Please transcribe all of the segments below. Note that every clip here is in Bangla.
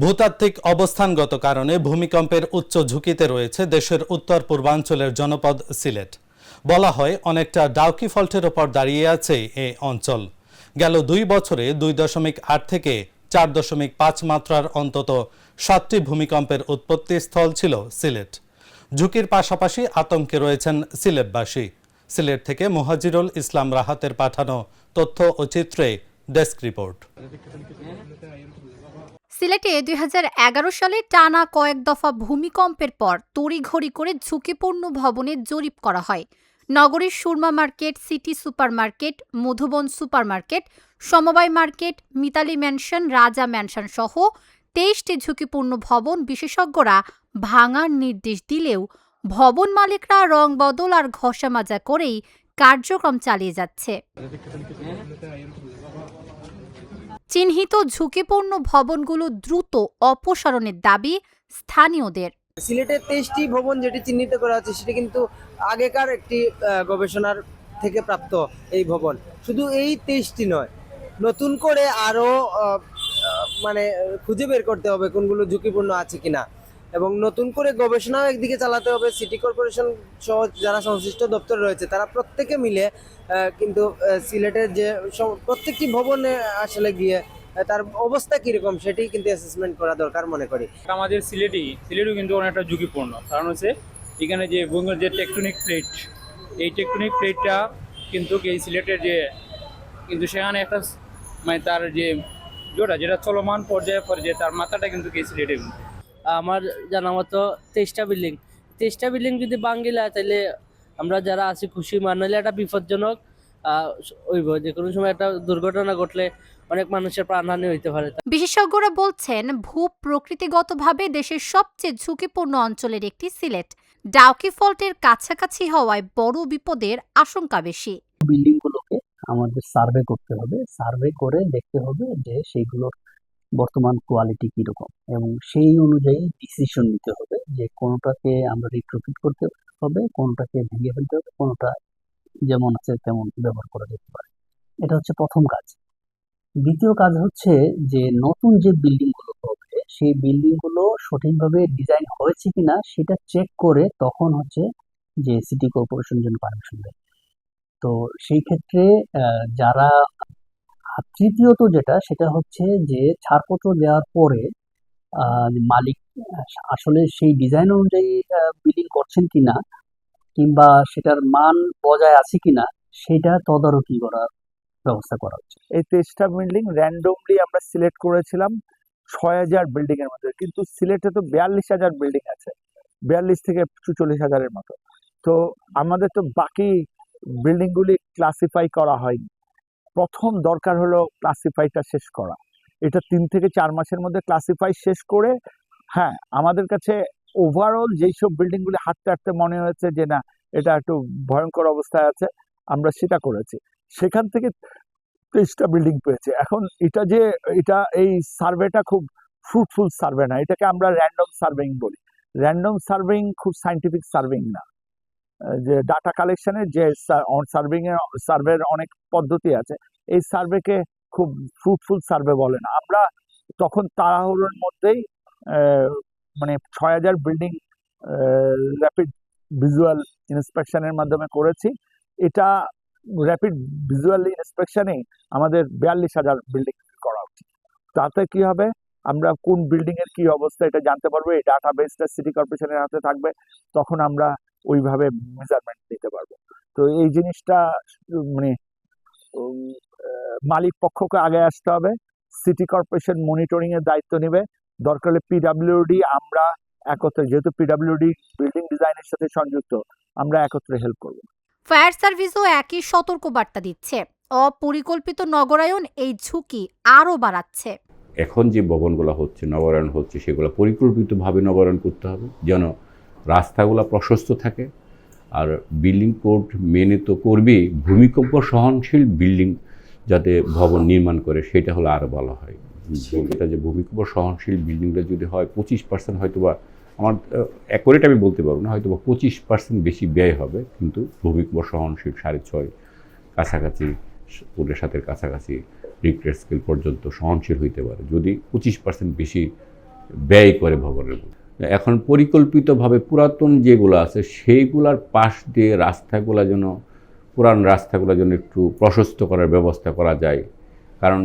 ভূতাত্ত্বিক অবস্থানগত কারণে ভূমিকম্পের উচ্চ ঝুঁকিতে রয়েছে দেশের উত্তর পূর্বাঞ্চলের জনপদ সিলেট। বলা হয় অনেকটা ডাউকি ফল্টের ওপর দাঁড়িয়ে আছে এই অঞ্চল। গেল 2 বছরে 2.8 থেকে 4.5 মাত্রার অন্তত 7টি ভূমিকম্পের উৎপত্তি স্থল ছিল সিলেট। ঝুঁকির পাশাপাশি আতঙ্কে রয়েছেন সিলেটবাসী। সিলেট থেকে মুহাজিরুল ইসলাম রাহাতের পাঠানো তথ্য ও চিত্রে ডেস্ক রিপোর্ট। সিলেটে 2011 সালে টানা কয়েক দফা ভূমিকম্পের পর তড়িঘড়ি করে ঝুঁকিপূর্ণ ভবনে জরিপ করা হয়। নগরীর Surma market, city super market, Madhuban super market, সমবায় মার্কেট, মিতালি ম্যানশন, রাজা ম্যানশন সহ 23টি ঝুঁকিপূর্ণ ভবন বিশেষজ্ঞরা ভাঙার নির্দেশ দিলেও ভবন মালিকরা রং বদল আর ঘষা মাজা করেই কার্যক্রম চালিয়ে যাচ্ছে। চিহ্নিত ঝুঁকিপূর্ণ ভবনগুলো দ্রুত অপসারণের দাবি স্থানীয়দের। সিলেটের 23টি ভবন যেটি চিহ্নিত করা হচ্ছে সেটি কিন্তু আগেকার একটি গবেষণার থেকে প্রাপ্ত এই ভবন। শুধু এই 23টি নয়, নতুন করে আরো খুঁজে বের করতে হবে কোনগুলো ঝুঁকিপূর্ণ আছে কিনা, এবং নতুন করে গবেষণাও একদিকে চালাতে হবে। সিটি কর্পোরেশন সহ যারা সংশ্লিষ্ট দপ্তর রয়েছে তারা প্রত্যেকে মিলে কিন্তু সিলেটের যে প্রত্যেকটি ভবনে আসলে গিয়ে তার অবস্থা কিরকম সেটি কিন্তু অ্যাসেসমেন্ট করা দরকার মনে করি। আমাদের সিলেটও কিন্তু অনেকটা ঝুঁকিপূর্ণ, কারণ হচ্ছে এখানে যে ভূমির যে টেকটনিক প্লেট, এই টেকটনিক প্লেটটা কিন্তু এই সিলেটের যে কিন্তু সেখানে একটা তার যে যেটা চলমান পর্যায়ে তার মাথাটা কিন্তু এই সিলেটে। আমার জানা মতো 23টা বিল্ডিং যদি ভাঙিলা তাহলে আমরা যারা আছি খুশি, মানলে একটা বিপজ্জনক হইব। যে কোনো সময় একটা দুর্ঘটনা ঘটলে অনেক মানুষের প্রাণহানি হইতে পারে। বিশেষজ্ঞরা বলছেন প্রকৃতিগতভাবে দেশের সবচেয়ে ঝুঁকিপূর্ণ অঞ্চলের একটি সিলেট। ডাউকি ফল্টের কাছাকাছি হওয়ায় বড় বিপদের আশঙ্কা বেশি। বিল্ডিং গুলোকে আমাদের সার্ভে করতে হবে, সার্ভে করে দেখতে হবে যে সেইগুলোর বর্তমান কোয়ালিটি কিরকম, এবং সেই অনুযায়ী ডিসিশন নিতে হবে যে কোনটাকে আমরা রিট্রোফিট করতে হবে, কোনটাকে ভেঙে ফেলতে হবে, কোনটা যেমন আছে তেমন ব্যবহার করা যেতে পারে। এটা হচ্ছে প্রথম কাজ। দ্বিতীয় কাজ হচ্ছে যে নতুন যে বিল্ডিং গুলো হবে সেই বিল্ডিং গুলো সঠিকভাবে ডিজাইন হয়েছে কিনা সেটা চেক করে তখন হচ্ছে যে সিটি কর্পোরেশন যেন পারমিশন দেয়। তো সেই ক্ষেত্রে যারা তৃতীয়ত সেটা হচ্ছে যে ছাড়পত্র দেওয়ার পরে মালিক আসলে সেই ডিজাইন অনুযায়ী বিল্ডিং করছেন কিনা কিংবা সেটার মান বজায় আছে কিনা সেটা তদারকি করার ব্যবস্থা করা হচ্ছে। এই 23টা বিল্ডিং র্যান্ডমলি আমরা সিলেক্ট করেছিলাম 6,000 বিল্ডিং এর মধ্যে, কিন্তু সিলেটে তো 42,000 বিল্ডিং আছে, 42 থেকে 44,000-এর মতো। তো আমাদের তো বাকি বিল্ডিং গুলি ক্লাসিফাই করা হয়নি। প্রথম দরকার হলো ক্লাসিফাইটা শেষ করা। এটা 3 থেকে 4 মাসের মধ্যে ক্লাসিফাই শেষ করে, হ্যাঁ, আমাদের কাছে ওভারঅল যেসব বিল্ডিং গুলি হাঁটতে হাঁটতে মনে হয়েছে যে না এটা একটু ভয়ঙ্কর অবস্থায় আছে, আমরা সেটা করেছি। সেখান থেকে 23টা বিল্ডিং পেয়েছে। এখন এটা এই সার্ভেটা খুব ফ্রুটফুল সার্ভে না, এটাকে আমরা র্যান্ডম সার্ভেইং বলি। র্যান্ডম সার্ভেইং খুব সায়েন্টিফিক সার্ভেইং না। যে ডাটা কালেকশনের যে সার্ভের অনেক পদ্ধতি আছে, এই সার্ভেকে খুব ফ্রুটফুল সার্ভে বলে না। আমরা তখন তাড়াহুড়োর মধ্যেই 6,000 বিল্ডিং র্যাপিড ভিজুয়াল ইন্সপেকশনের মাধ্যমে করেছি। এটা র্যাপিড ভিজুয়াল ইন্সপেকশনে আমাদের 42,000 বিল্ডিং করা উচিত। তাতে কি হবে, আমরা কোন বিল্ডিং এর কি অবস্থা এটা জানতে পারবো। এই ডাটা বেসটা সিটি কর্পোরেশনের হাতে থাকবে, তখন আমরা ওইভাবে মেজারমেন্ট নিতে পারবো। তো এই জিনিসটা মালিক পক্ষকে আগে আসতে হবে। সিটি কর্পোরেশন মনিটরিং এর দায়িত্ব নেবে, দরকার হলে পিডাব্লিউডি আমরা একত্রে, যেহেতু পিডাব্লিউডি বিল্ডিং ডিজাইনের সাথে সংযুক্ত, আমরা একত্রে হেল্প করবো। ফায়ার সার্ভিসও একই সতর্কবার্তা দিচ্ছে। অপরিকল্পিত নগরায়ন এই ঝুঁকি আরও বাড়াচ্ছে। এখন যে ভবনগুলো হচ্ছে, নগরায়ণ হচ্ছে, সেগুলো পরিকল্পিতভাবে নগরায়ণ করতে হবে যেন রাস্তাগুলো প্রশস্ত থাকে। আর বিল্ডিং কোড মেনে তো করবেই, ভূমিকম্প সহনশীল বিল্ডিং যাতে ভবন নির্মাণ করে সেটা হলো আরও ভালো হয়। এটা যে ভূমিকম্প সহনশীল বিল্ডিংটা যদি হয় 25% হয়তো বা, আমার অ্যাকুরেট আমি বলতে পারবো না, হয়তো বা 25% বেশি ব্যয় হবে, কিন্তু ভূমিকম্প সহনশীল 6.5 কাছাকাছি, 7.5 কাছাকাছি রিক্টার স্কেল পর্যন্ত সহনশীল হইতে পারে। যদি 25% বেশি ব্যয় করে ভবনের মধ্যে। এখন পরিকল্পিতভাবে পুরাতন যেগুলো আছে সেইগুলার পাশ দিয়ে রাস্তাগুলো যেন পুরান রাস্তাগুলো যেন একটু প্রশস্ত করার ব্যবস্থা করা যায়, কারণ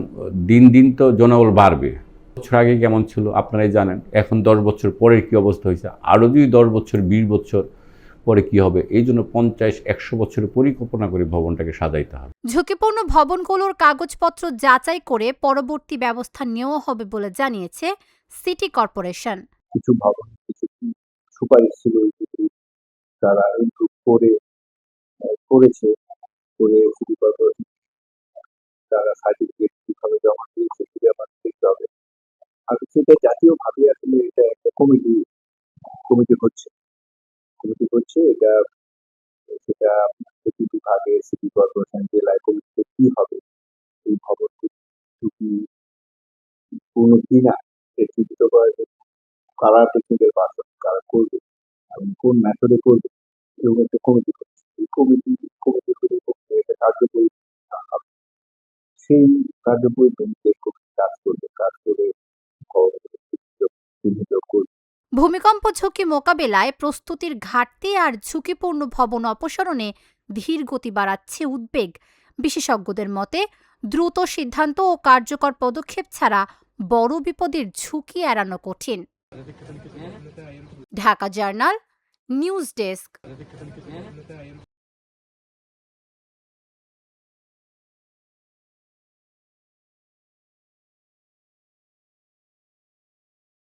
দিন দিন তো জনবল বাড়বে। বছর আগে কেমন ছিল আপনারাই জানেন, এখন 10 বছর পরে কী অবস্থা হয়েছে, আরও যদি 10 বছর 20 বছর পরে কি হবে, এই জন্য 50-100 বছরের পরিকল্পনা করে ভবনটাকে সাজাইতে হবে। ঝুঁকিপূর্ণ ভবনগুলোর কাগজপত্র যাচাই করে পরবর্তী ব্যবস্থা নেওয়া হবে বলে জানিয়েছে সিটি কর্পোরেশন। কিছু ভবন কিছু সুপারিশ ছিল তারা ইমপ্রুভ করেছে করে সিটি কর্পোরেশন তারা সার্টিফিকেট কিভাবে জমা দিয়েছে সেটা আমাদের দেখতে হবে। আর সেটা জাতীয়ভাবে আসলে এটা একটা কমিটি হচ্ছে এটা সেটা প্রতি বিভাগে সিটি কর্পোরেশন জেলায় কমিটিতে কি হবে, এই ভবনটি ঝুঁকি পূর্ণ কিনা এটি চিন্তিত করার জন্য কারা টেকনিক্যাল পারসন কারা করবে এবং কোন মেথডে করবে এবং একটা কমিটি করছে। এই কমিটি করে এটা কার্যকরী হবে। সেই কার্যকরী কমিটি কাজ করে বিনিয়োগ করবে। ভূমিকম্প ঝুঁকি মোকাবেলায় প্রস্তুতির ঘাটতি আর ঝুঁকিপূর্ণ ভবন অপসারণে ধীর গতি বাড়াচ্ছে উদ্বেগ। বিশেষজ্ঞদের মতে দ্রুত সিদ্ধান্ত ও কার্যকর পদক্ষেপ ছাড়া বড় বিপদের ঝুঁকি এড়ানো কঠিন। Dhaka journal, news desk.